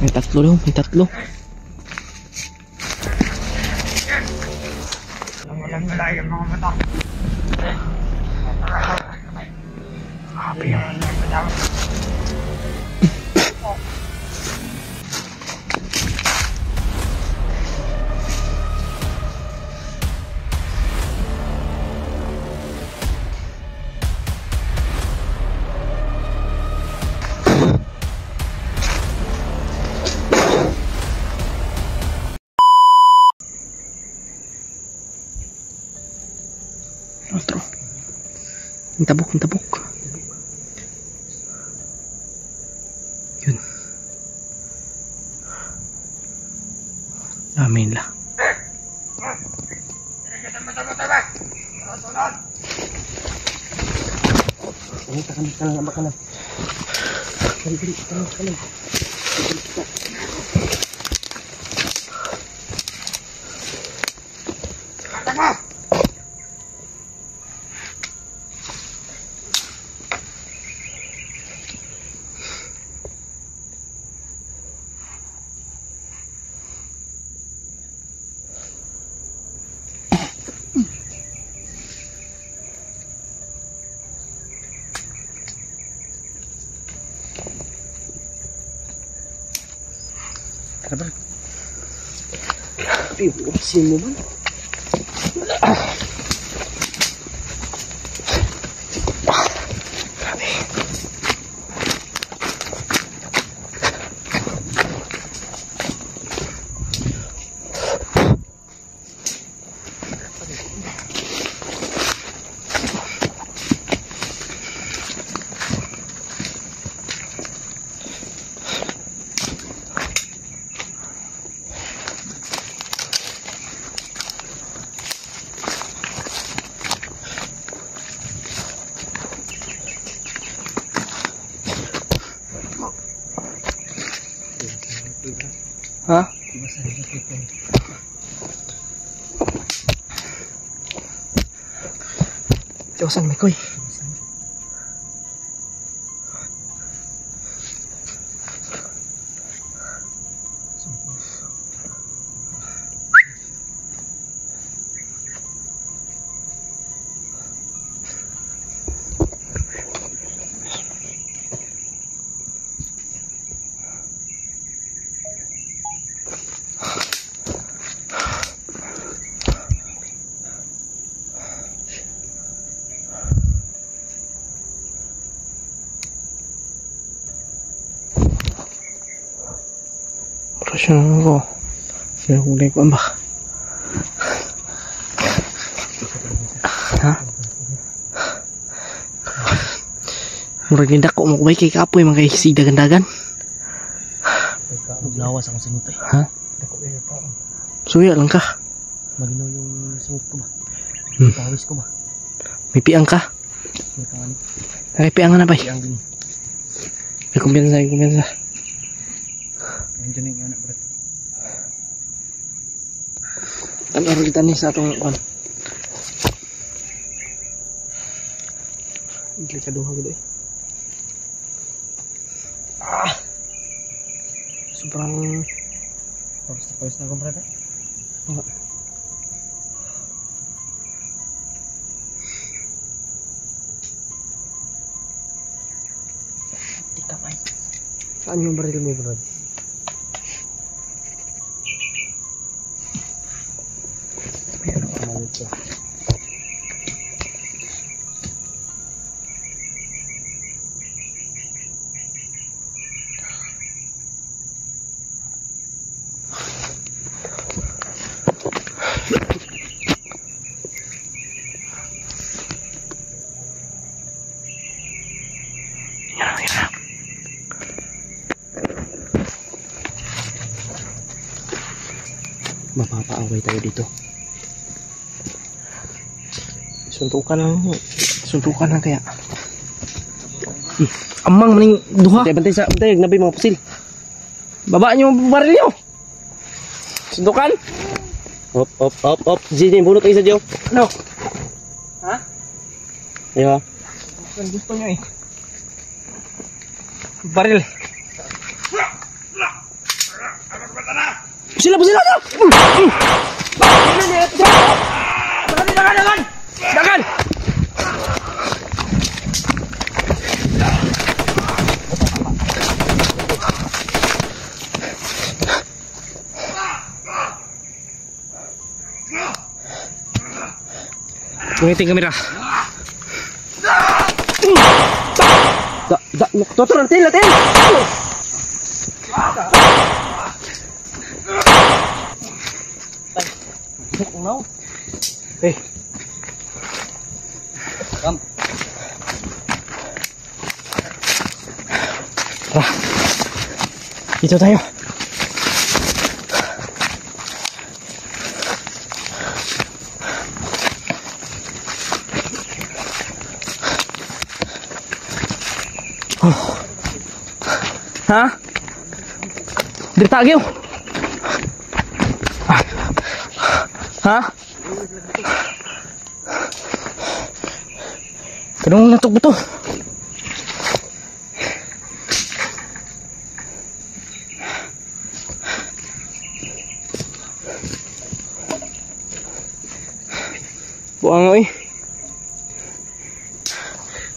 May tatlo daw, may tatlo. Walang malay ang mga mata. Happy yun. Otro. Ang tabok, ang tabok. Yun. Amin lah. Kanan, kanan. Kanan. Apa? Tapi sini man. Hah? Jausan may koy. Rasyon ako. Sila kulay ko ba? Ha? Murag nindak ko makubay kay kapoy mga kay dagan-dagan. Lawas ako sa nito. Ha? Suya lang ka. Maginaw yung singit ko ba? Pawis ko ba? May piang ka? May piangan na ba? Piang din. May kumpiyansa, may kumpiyansa. Andiyan yung anak bro. Ano araw kita nih sa atong kan? Bili ka duha gid eh. Sobrang Pawis na akong brother. enggak. Dikamay. Saan yung baril mo, bro? Ayan ako malit ko. Mapapaaway tayo dito. Suntukan lang kaya. Amang maning duha. Bantay nabi mga pusil. Baba nyo baril nyo. Suntukan. Op. Sini bunot isa Jo. Ano? Ha? Ayo. Gusto nyo eh. Baril. Pusila, pusila na! Dagan! Tungiting kamera. Tutur natin, natin! Eh. Come. Tara. Dito tayo. Oh. Ha? Dirta agyo. Ha? Kanong natok ba to? Buang oy.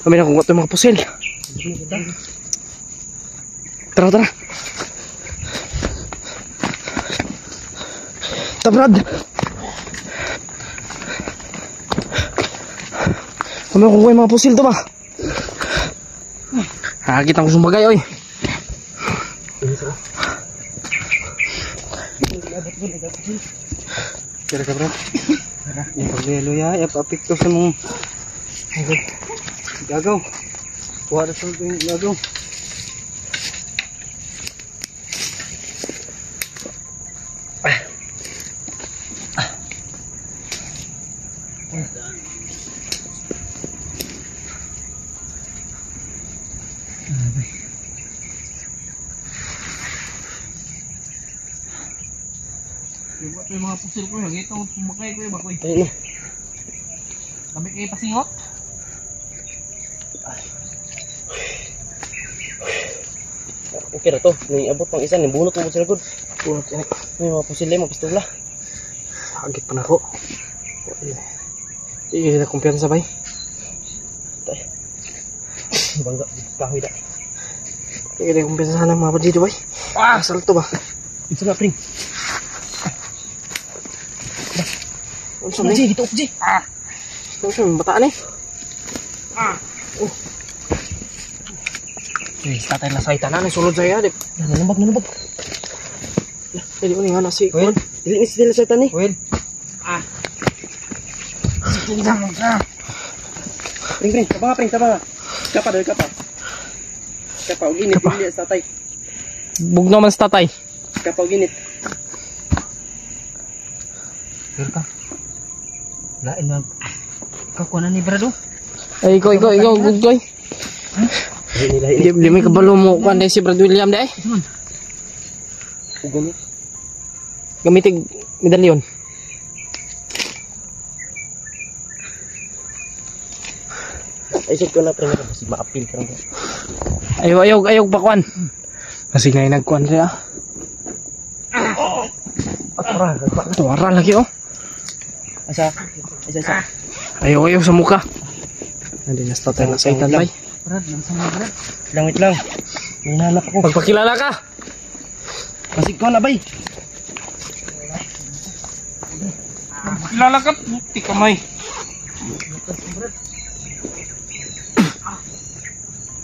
Kami na kung ito mga pusil. Tara, tara. Tabrad. Kami kukuha yung mga pusil to ba? Nakakita ko sumbagay oy. Tara ka bro. Yung paglelo ya, apik to sa mong gagaw. Kuha na sa yung gagaw. Yung mga pusil ko yung itong pumakay ko yung bakoy. Ayun. Kami kayo pasingot. Okay na to. Naiabot pang isa. Nibunot mo sa lagod. Bunot yan. May mga pusil mga pistola. Agit pa na ako. Sige na kumpiyansa bay. Bangga. Kahoy na. Sige na kumpiyansa sana mga dito bay. Asal to ba? Ito na pring. Unsa man Ji, dito Ji. Unsa man bataan eh? Tatay na sa Tanan sulod saya dip. Nanubag, nanubag. Dili ko ni ana si Well, dili ni sila sa tani. well. Sige lang ka. Pring, taba nga. Kapa dali kapa. Kapa og ginit dili sa tatay. Bugno man sa tatay. Kapa og ginit. Pero ka. Lain na. Kakuha na ni Brado. Ay ikaw good koy. Di may kabalo mo kuan dai si Brad William dai. Ugani. Gamitig medalyon. Ay sik ko na pring kasi maapil ka ron. Ayaw pa kuan. Kasi ngay nagkuan siya. Tuwara lagi oh. Asa. Ayaw sa muka. Hindi na tatay na sa itan bay. Brad, nang sama Brad. Langit lang. May nanak ako. Pagpakilala ka. Masig ko na bay. Kilala ka, puti kamay.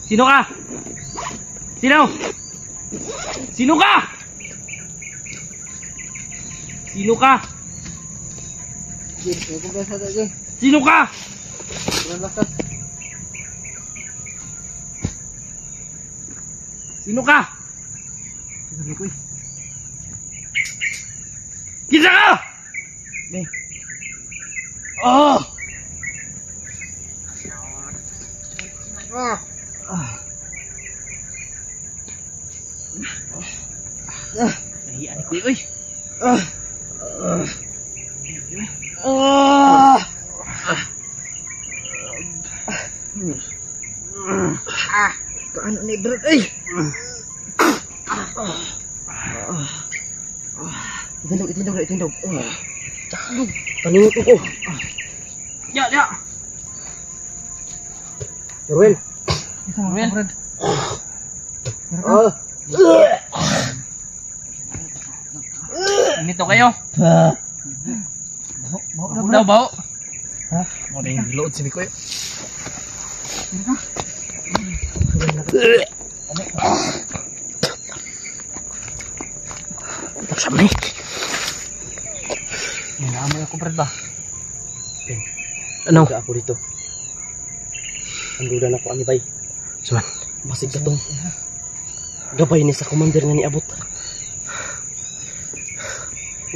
Sino ka? Sino? Sino ka? Sino ka? Sino ka? Sino ka? Kita ka? Oh! Nahiyan ko yun. Kaano ni Brad ay? Itindog. Oh. Paningot ko. Ya. Ruel. Ruel. Oh. Nito kayo. Bau. Ha? Mau na yung load si Mikoy. Sama nih. Amoy ako Brad ba? Ano? Ako dito. Andudan ako ani bay. Suman. Basig ka tong. Gabay ni sa commander nga niabot.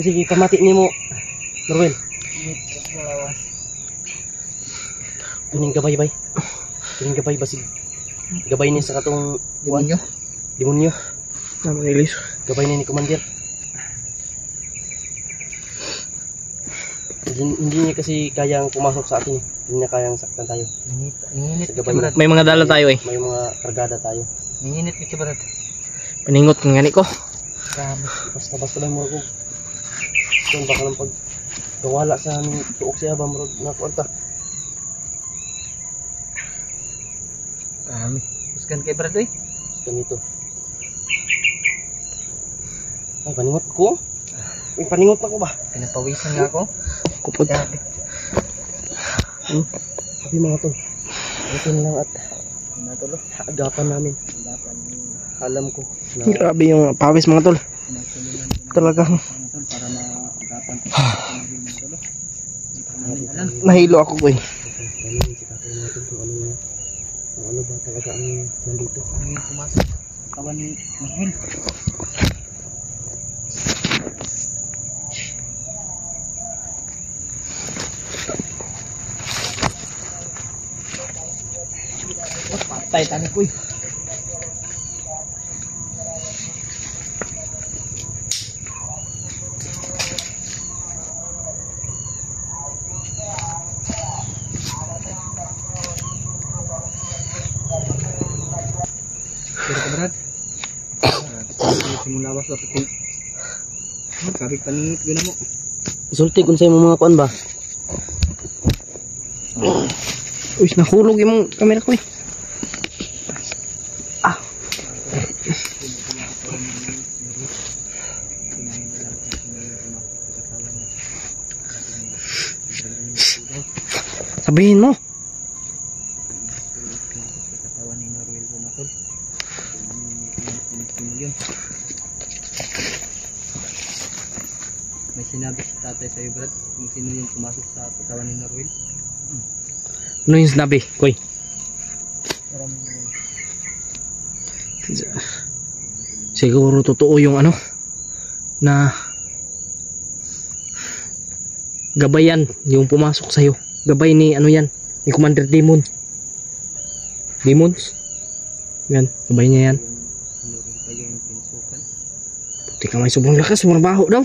Sige, pamati nimo. Norwell. Tuning gabay bay. Tuning gabay basig. Gabay ni sa katong demonyo. Naman ilis. Gabay ni commander. Hindi niya kasi kayang pumasok sa atin. Hindi niya kayang saktan tayo. Ninginit. Gabay na. May mga dala tayo eh. May mga kargada tayo. Ninginit ka Brad. Paningot ng gani ko. Grabe. Basta lang mo ako. Kung baka lang pag kawala sa aming tuok siya ba marag na kuwanta. Buskan kay Brad eh. Ganito. Ay, paningot ko. Ay, paningot ako ba? Pinapawisan nga ako. Kupot. Sabi mga tol. Ito na lang at agapan namin. Alam ko na Grabe yung pawis mga tol. Talagang nahilo ako ko eh. ano ba talaga ang nandito. Pumasok kawan ni Mahil. Patay tani ko eh. Pero kabrad, simula was dapat kung kabig paninit gina mo. Sulti kung sa mga kuan ba? Uy, nahulog yung camera ko eh. Sabihin mo. Katawan ni Norwell bumatol. May sinabi si tatay sa'yo Brad kung sino yung pumasok sa katawan ni Norwell. Ano yung sinabi, Koy? Siguro totoo yung ano na gabayan yung pumasok sa'yo. Gabay ni ano yan, ni Commander Demon. Demons? Yan, gabay niya yan. Puti ka may sobrang lakas, sobrang baho daw.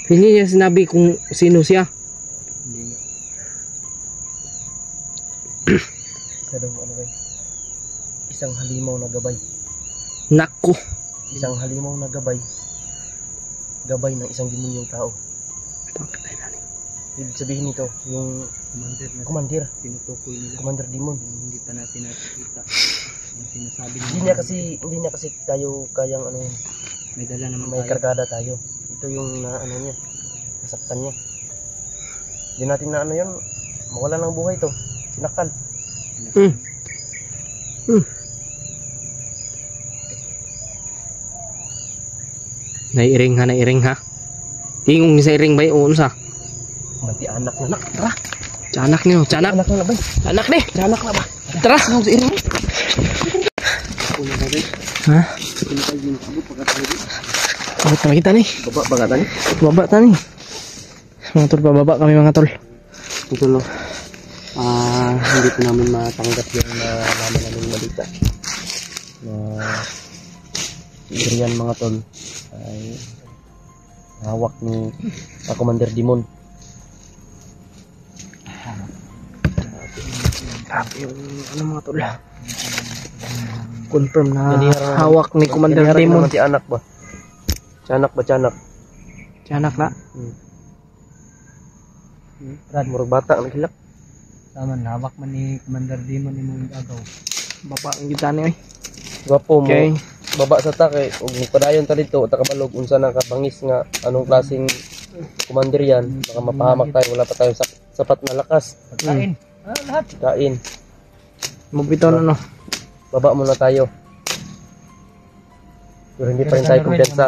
Hindi niya sinabi kung sino siya. Hindi nga. Isa daw ano ba? Isang halimaw na gabay. Nako. Isang halimaw na gabay. Gabay ng isang demonyong tao. Ibig sabihin nito, yung commander, Tinutukoy nila. commander demon. Hindi pa natin nakikita. Yung sinasabi Hindi niya kasi tayo kayang ano, may dala naman may tayo. kargada tayo. Ito yung na ano niya, nasaktan niya. Hindi natin na ano yun, mawala ng buhay to. Sinakal. Nairing ha. Tingong ni sa iring bay o unsa? Mati anak na nak. Tara. Canak niyo, canak. Anak na bay. Anak ni. Anak na ba? Tara. Ano sa iring? Ha? Ano tayo yung abot pagkatalo dito? Abot na kita ni. Baba bagatan. Baba ta ni. Mga tol, pababa kami mga tol. Ito no. Hindi po namin matanggap yung nalaman namin balita. Adrian mga tol ay hawak ni Commander Demon. Grabe yung ano mga tol. Confirm na Ganihar- hawak ni Commander ganihar Demon. naman si anak ba? Tiyanak ba tiyanak? Tiyanak na. Brad, murag bata ang hilak. Tama, hawak man ni Commander Demon imong agaw. Baba ang gita niya eh. Gwapo mo. Okay. Baba sa take ug padayon ta dito ta kabalog unsa na kabangis nga anong klaseng commander yan, baka mapahamak tayo, wala pa tayong sapat na lakas. Pagkain. Lahat. Kain. Magbitaw na no. Baba muna tayo. Pero hindi pa rin tayo kumpiyansa.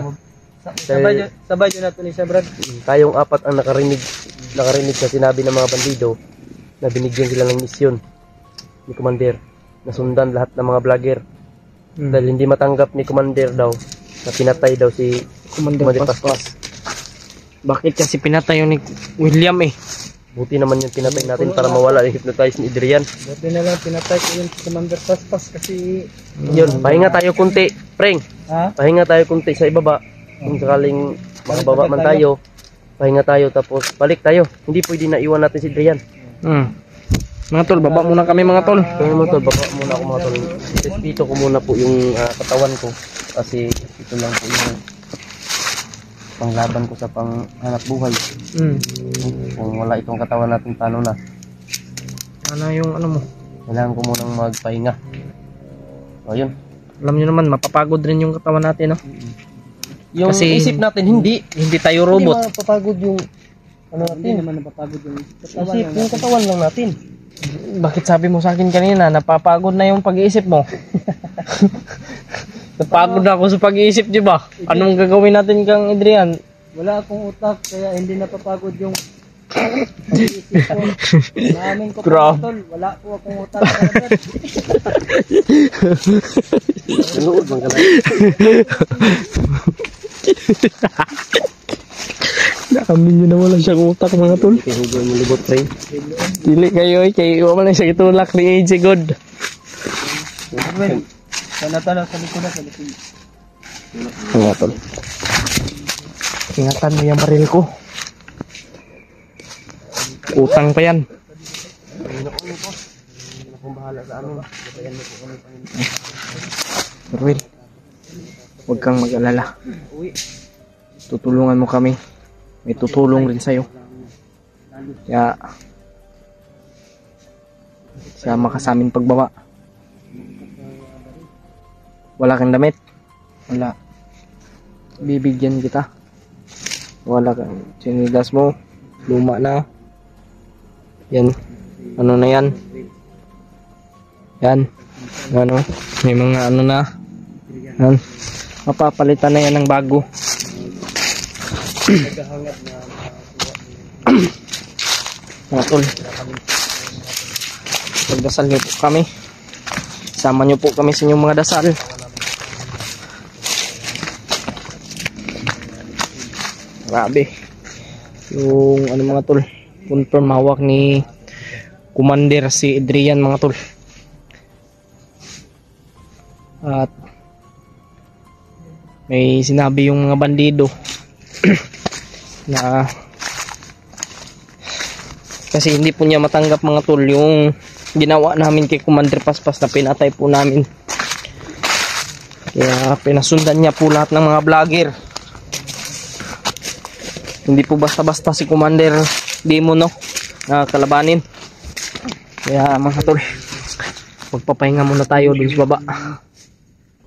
Sabay yun nato ni siya, Brad. Tayong apat ang nakarinig sa sinabi ng mga bandido na binigyan sila ng misyon ni Commander na sundan lahat ng mga vlogger. Dahil hindi matanggap ni Commander daw na pinatay daw si Commander Commander Paspas. Paspas. Bakit kasi pinatay yun ni William eh? Buti naman yung pinatay natin para mawala yung hypnotize ni Adrian. Buti na lang pinatay ko yung Commander Paspas kasi... Yun, pahinga tayo kunti. Preng, Ha? pahinga tayo kunti sa ibaba. Kung sakaling makababa man tayo, pahinga tayo tapos balik tayo. Hindi pwede na iwan natin si Adrian. Mga tol, baba muna kami mga tol. Kaya mo tol, baba muna ako mga tol. Despito ko muna po yung katawan ko. Kasi ito lang po yung panglaban ko sa panghanap buhay. Kung wala itong katawan natin, paano na? Ano yung ano mo? Kailangan ko munang magpahinga. O yun. Alam nyo naman, mapapagod rin yung katawan natin, no? Yung Kasi isip natin, hindi. Hindi tayo robot. Hindi mapapagod yung ano Hindi natin. naman napapagod yung Isip, yung katawan lang natin. Bakit sabi mo sa akin kanina, napapagod na yung pag-iisip mo? Napagod na ako sa pag-iisip, di ba? Anong gagawin natin kang Adrian? Wala akong utak kaya hindi napapagod yung pag-iisip ko. Namin ko Grabe. pa tol, wala po akong utak. Brad. Sinuod bang kalay? Nakamin nyo na wala siyang utak mga tol. Kaya huwag mo libot, pre. Dili kayo eh, kaya iwa man lang siya itulak ni AJ God. Sana sa likod na, sa likod. Mga tol. Ingatan mo yung baril ko. Utang pa yan. Kung bahala sa ano, gabayan mo po kami. Ruel, huwag kang mag-alala. Tutulungan mo kami. May tutulong rin sa'yo. Kaya, sama ka sa amin pagbaba. Wala kang damit? Wala. Bibigyan kita. Wala kang sinilas mo. Luma na. Yan. Ano na yan? Yan. Ano? May mga ano na. Yan. Mapapalitan na yan ng bago. Mga tol, magdasal niyo po kami. Sama niyo po kami sa inyong mga dasal. Grabe. Yung ano mga tol, confirm hawak ni Commander si Adrian mga tol. At may sinabi yung mga bandido na kasi hindi po niya matanggap mga tol yung ginawa namin kay Commander Paspas na pinatay po namin. Kaya pinasundan niya po lahat ng mga vlogger. Hindi po basta-basta si Commander Demon no na kalabanin. Kaya mga tol, magpapahinga muna tayo dun sa baba.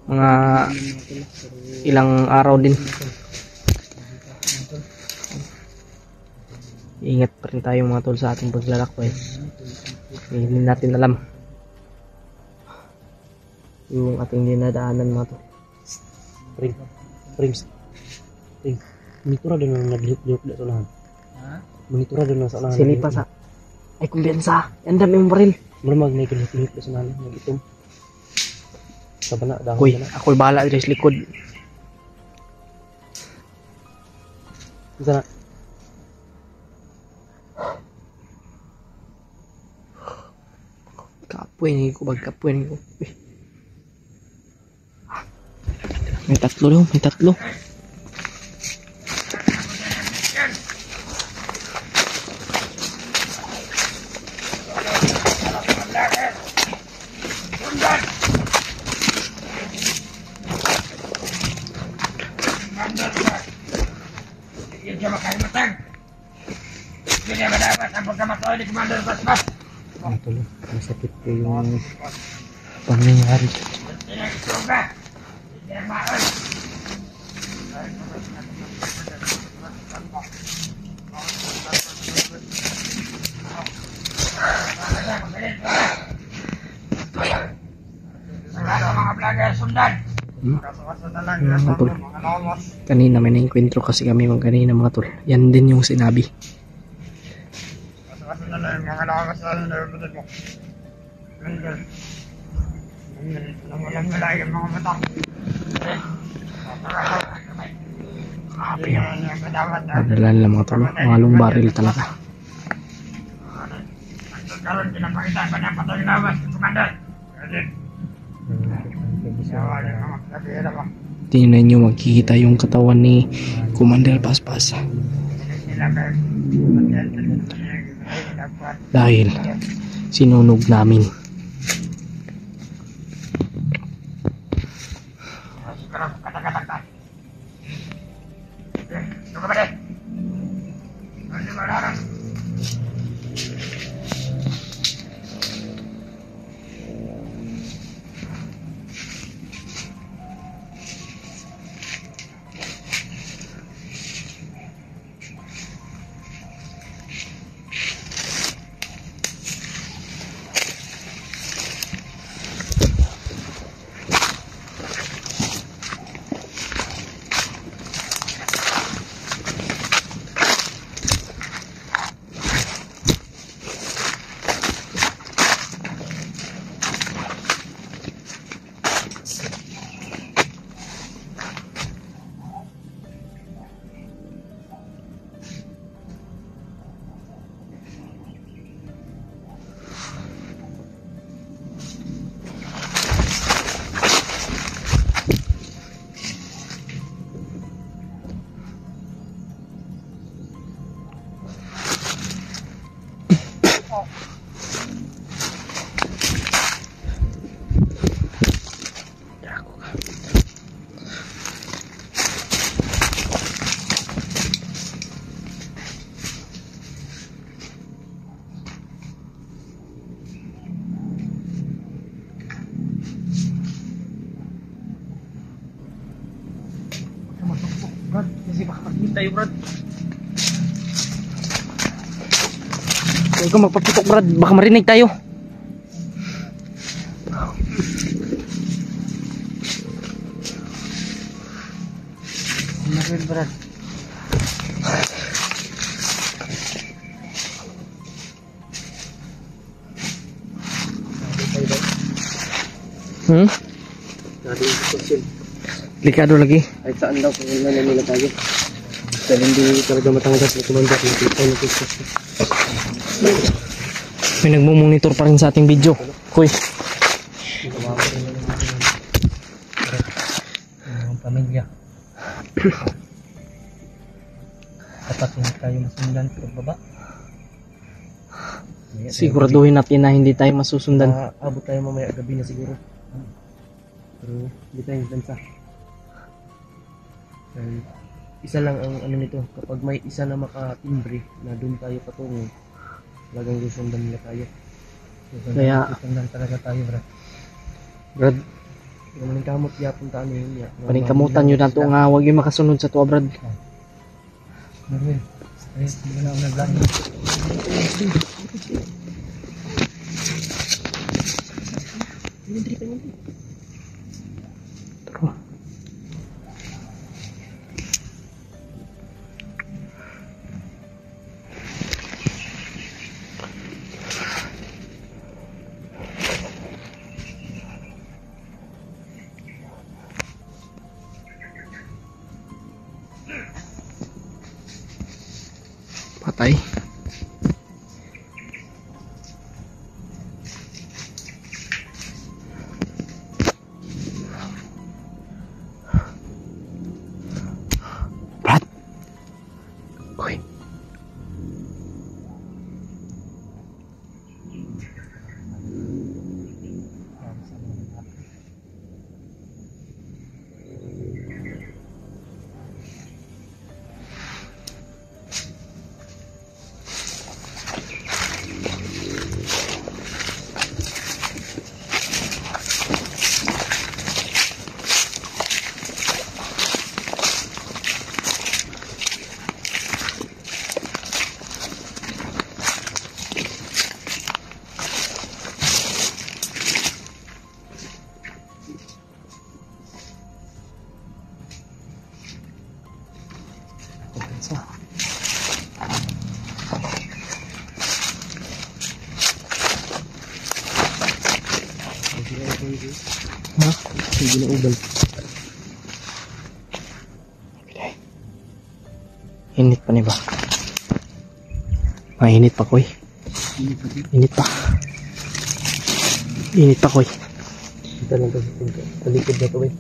Mga ilang araw din. Ingat pa rin tayo mga tol sa ating paglalakbay. Hindi natin alam yung ating dinadaanan mga tol. Prims. Monitora din ang naglihok-lihok na sa unahan. Ha? Monitora din ang sa unahan. Silipa sa ay kumbiyansa. Yan dami yung baril. Malamag na ikalihok-lihok na sa unahan. Nagitom. Sa bana, dahon Uy, bana. ako'y bahala dito sa likod. Isa na. Kapoy ni ko, bagkapoy ni ko. Uy. May tatlo daw, may tatlo. Tol, masakit po yung pangyayari. Mga tol, kanina may nainkwentro kasi kami kanina mga tol. Yan din yung sinabi. Grabe yan. Madalan lang mga tol. Mga long barrel talaga. Tingnan nyo, magkikita yung katawan ni Commander Paspas. Dahil sinunog namin. Brad, kasi baka pagin tayo, Brad. Huwag kang magpaputok, Brad. Baka marinig tayo. Maril, Brad. Nadi yung sitwasyon. Delikado lagi. Kahit saan daw kung ilan nila tayo. Dahil hindi talaga matanggap ng kumanda kung kita yung sitwasyon. May nagmumonitor pa rin sa ating video. Kuy. Ang pamilya. Dapat hindi tayo masundan pagbaba. Siguraduhin natin na hindi tayo masusundan. Abot tayo mamaya gabi na siguro. Pero hindi tayo dansa. Isa lang ang ano nito, kapag may isa na makatimbre na doon tayo patungo, talagang susundan nila tayo. Kaya Susundan talaga tayo, Brad. Brad, Yung kamot yapon tayo yun ya. paningkamutan nyo na ito nga huwag yung makasunod sa tuwa, Brad. Marwin, hindi na ako naglahin. Tara. Patay. Brad. Uy. Ha? Hindi na uban. Init pa ni ba? Mainit pa koy. Init pa. Init pa koy. Kita lang to sa pinto. Sa likod na to eh.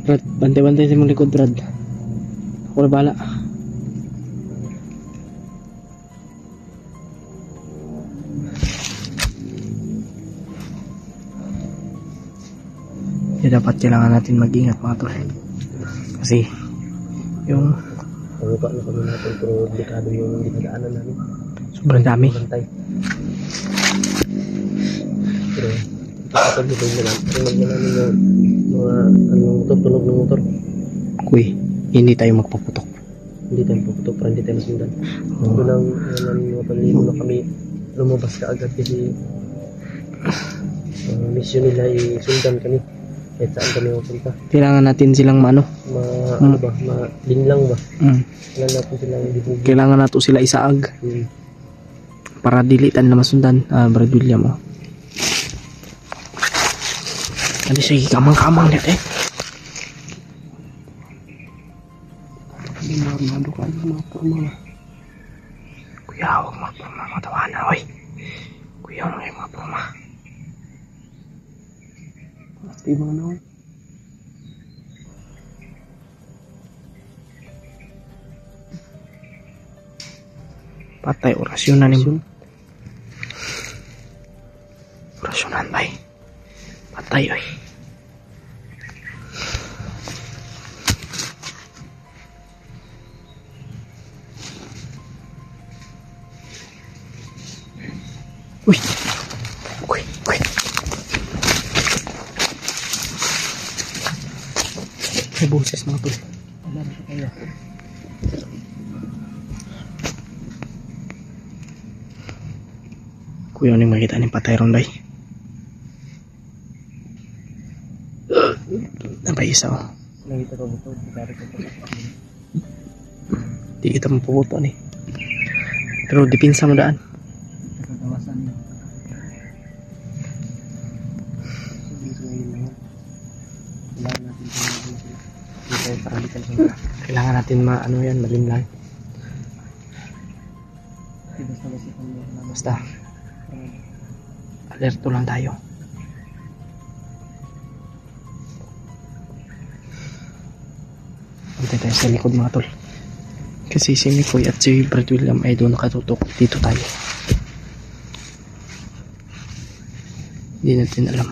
Brad, bantay-bantay sa mong likod, Brad. Ako na bahala. Kaya dapat kailangan natin mag-ingat mga tol. Kasi yung Pangupa na kami natin pero delikado yung dinadaanan namin. sobrang dami. Bantay. Pero ipapatuloy na lang. Tunog na namin yung mga motor, tunog ng motor. Kuy, hindi tayo magpaputok. Hindi tayo puputok para hindi tayo masundan. Doon ang mga palilimo na kami lumabas ka agad kasi mission nila isundan kami. Kahit saan kami mapunta. Kailangan natin silang ano Ano ba? Malinlang ba? mm, Kailangan natin silang dibugin. kailangan nato sila isaag para dilitan na masundan. Brad William oh. Ano sige kamang-kamang net eh. Hindi marunado ka mga porma. Kuya, huwag magporma matawanan oy. Kuya, huwag mga porma. Pasti bang ano? Patay orasyonan ni orasyonan bay. Patay oy. Uy. Uy, uy. May boses mga tol. Kuya, ano yung makita ni patay ron bay? Napay isa oh. Nakita ko ito. Dari ko ito. Di kita mapuputo ni. Pero dipinsa mo daan. Kagawasan niya. Kailangan natin ano yan, malimlang. Basta alerto lang tayo. Punta tayo sa likod mga tol. Kasi si Mikoy at si Brad William ay doon nakatutok. Dito tayo. Hindi natin alam.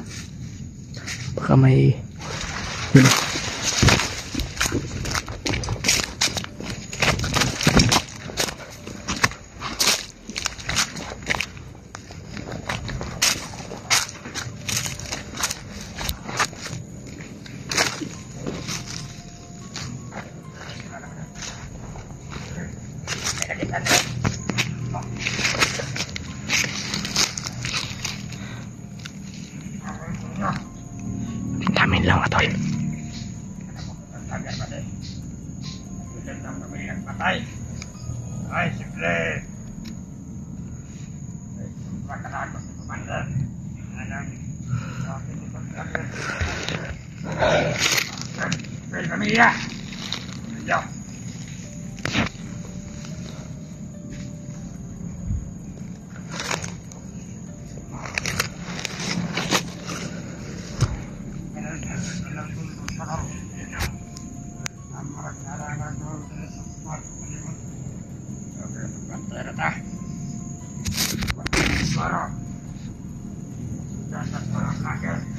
Baka may Damin lang atol. Ay, simple. Makanako si Commander. Well, pamilya. Yo. Suara. Sudah tak suara lagi.